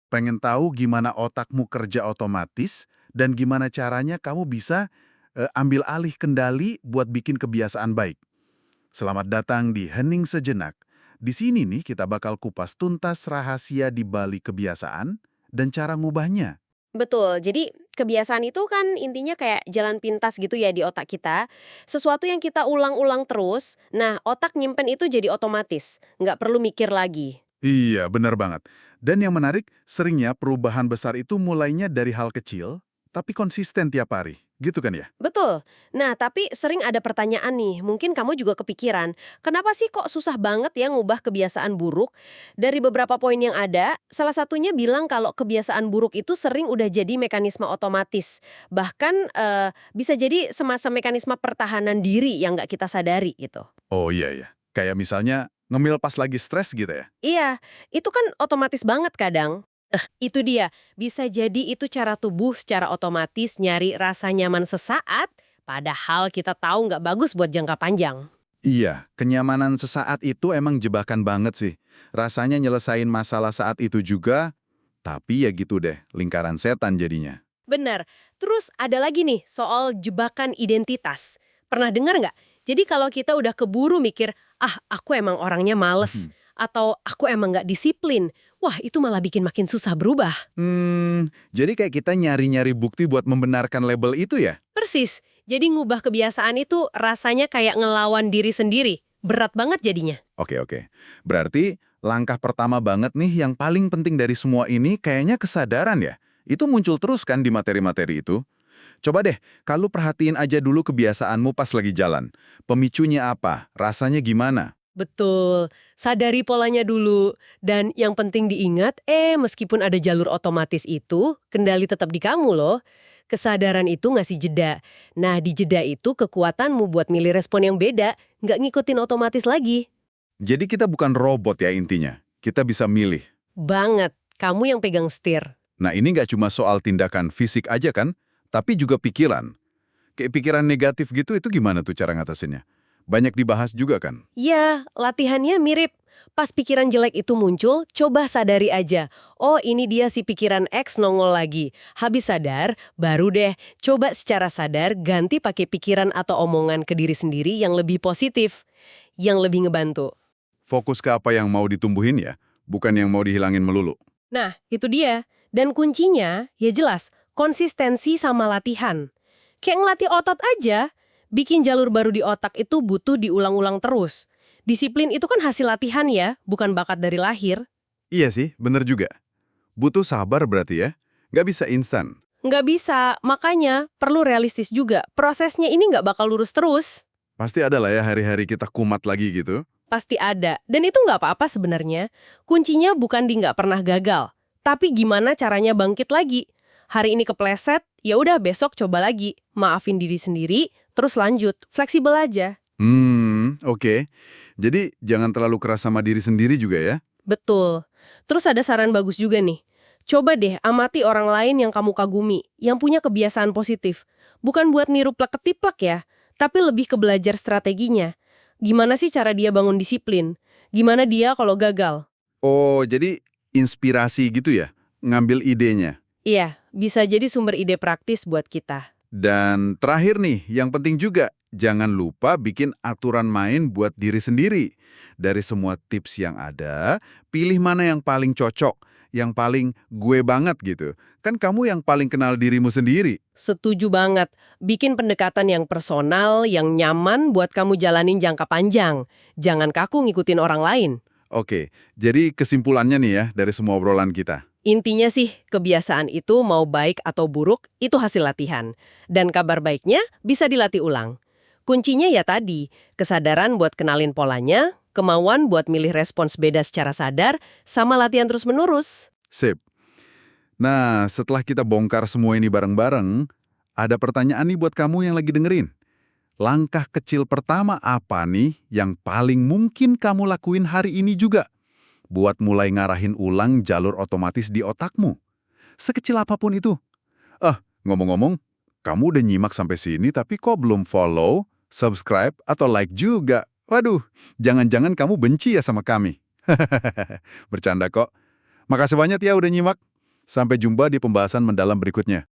Pengen tahu gimana otakmu kerja otomatis dan gimana caranya kamu bisa ambil alih kendali buat bikin kebiasaan baik. Selamat datang di Hening Sejenak. Di sini nih kita bakal kupas tuntas rahasia di balik kebiasaan dan cara ngubahnya. Betul, jadi kebiasaan itu kan intinya kayak jalan pintas gitu ya di otak kita. Sesuatu yang kita ulang-ulang terus, nah otak nyimpen itu jadi otomatis, nggak perlu mikir lagi. Iya, benar banget. Dan yang menarik, seringnya perubahan besar itu mulainya dari hal kecil, tapi konsisten tiap hari. Gitu kan ya? Betul. Nah, tapi sering ada pertanyaan nih, mungkin kamu juga kepikiran, kenapa sih kok susah banget ya ngubah kebiasaan buruk? Dari beberapa poin yang ada, salah satunya bilang kalau kebiasaan buruk itu sering udah jadi mekanisme otomatis. Bahkan bisa jadi semacam mekanisme pertahanan diri yang nggak kita sadari gitu. Oh iya ya. Kayak misalnya ngemil pas lagi stres gitu ya? Iya, itu kan otomatis banget kadang. Itu dia, bisa jadi itu cara tubuh secara otomatis nyari rasa nyaman sesaat, padahal kita tahu nggak bagus buat jangka panjang. Iya, kenyamanan sesaat itu emang jebakan banget sih. Rasanya nyelesain masalah saat itu juga, tapi ya gitu deh, lingkaran setan jadinya. Benar. Terus ada lagi nih soal jebakan identitas. Pernah dengar nggak? Jadi kalau kita udah keburu mikir, aku emang orangnya males, Mhm. atau aku emang nggak disiplin, wah itu malah bikin makin susah berubah. Jadi kayak kita nyari-nyari bukti buat membenarkan label itu ya? Persis. Jadi ngubah kebiasaan itu rasanya kayak ngelawan diri sendiri. Berat banget jadinya. Oke, oke. Berarti langkah pertama banget nih yang paling penting dari semua ini kayaknya kesadaran ya? Itu muncul terus kan di materi-materi itu? Coba deh, kalau perhatiin aja dulu kebiasaanmu pas lagi jalan. Pemicunya apa? Rasanya gimana? Betul, sadari polanya dulu. Dan yang penting diingat, meskipun ada jalur otomatis itu, kendali tetap di kamu loh. Kesadaran itu ngasih jeda. Nah, di jeda itu kekuatanmu buat milih respon yang beda, nggak ngikutin otomatis lagi. Jadi kita bukan robot ya intinya. Kita bisa milih. Banget, kamu yang pegang setir. Nah ini nggak cuma soal tindakan fisik aja kan, tapi juga pikiran. Kayak pikiran negatif gitu itu gimana tuh cara ngatasinnya? Banyak dibahas juga kan? Ya, latihannya mirip. Pas pikiran jelek itu muncul, coba sadari aja. Oh, ini dia si pikiran X nongol lagi. Habis sadar, baru deh coba secara sadar ganti pakai pikiran atau omongan ke diri sendiri yang lebih positif, yang lebih ngebantu. Fokus ke apa yang mau ditumbuhin ya, bukan yang mau dihilangin melulu. Nah, itu dia. Dan kuncinya, ya jelas, konsistensi sama latihan. Kayak ngelatih otot aja, bikin jalur baru di otak itu butuh diulang-ulang terus. Disiplin itu kan hasil latihan ya, bukan bakat dari lahir. Iya sih, bener juga. Butuh sabar berarti ya, nggak bisa instan. Nggak bisa, makanya perlu realistis juga. Prosesnya ini nggak bakal lurus terus. Pasti ada lah ya hari-hari kita kumat lagi gitu. Pasti ada. Dan itu nggak apa-apa sebenarnya. Kuncinya bukan di nggak pernah gagal. Tapi gimana caranya bangkit lagi. Hari ini kepleset, ya udah besok coba lagi. Maafin diri sendiri, terus lanjut. Fleksibel aja. Oke. Jadi jangan terlalu keras sama diri sendiri juga ya. Betul. Terus ada saran bagus juga nih. Coba deh amati orang lain yang kamu kagumi, yang punya kebiasaan positif. Bukan buat niru plek-ketiplek ya, tapi lebih ke belajar strateginya. Gimana sih cara dia bangun disiplin? Gimana dia kalau gagal? Oh, jadi inspirasi gitu ya, ngambil idenya. Iya, bisa jadi sumber ide praktis buat kita. Dan terakhir nih, yang penting juga, jangan lupa bikin aturan main buat diri sendiri. Dari semua tips yang ada, pilih mana yang paling cocok, yang paling gue banget gitu. Kan kamu yang paling kenal dirimu sendiri. Setuju banget. Bikin pendekatan yang personal, yang nyaman buat kamu jalanin jangka panjang. Jangan kaku ngikutin orang lain. Oke, jadi kesimpulannya nih ya dari semua obrolan kita. Intinya sih, kebiasaan itu mau baik atau buruk, itu hasil latihan. Dan kabar baiknya bisa dilatih ulang. Kuncinya ya tadi, kesadaran buat kenalin polanya, kemauan buat milih respons beda secara sadar, sama latihan terus-menerus. Sip. Nah, setelah kita bongkar semua ini bareng-bareng, ada pertanyaan nih buat kamu yang lagi dengerin. Langkah kecil pertama apa nih yang paling mungkin kamu lakuin hari ini juga buat mulai ngarahin ulang jalur otomatis di otakmu? Sekecil apapun itu. Ngomong-ngomong, kamu udah nyimak sampai sini tapi kok belum follow, subscribe, atau like juga? Waduh, jangan-jangan kamu benci ya sama kami. Bercanda kok. Makasih banyak ya udah nyimak. Sampai jumpa di pembahasan mendalam berikutnya.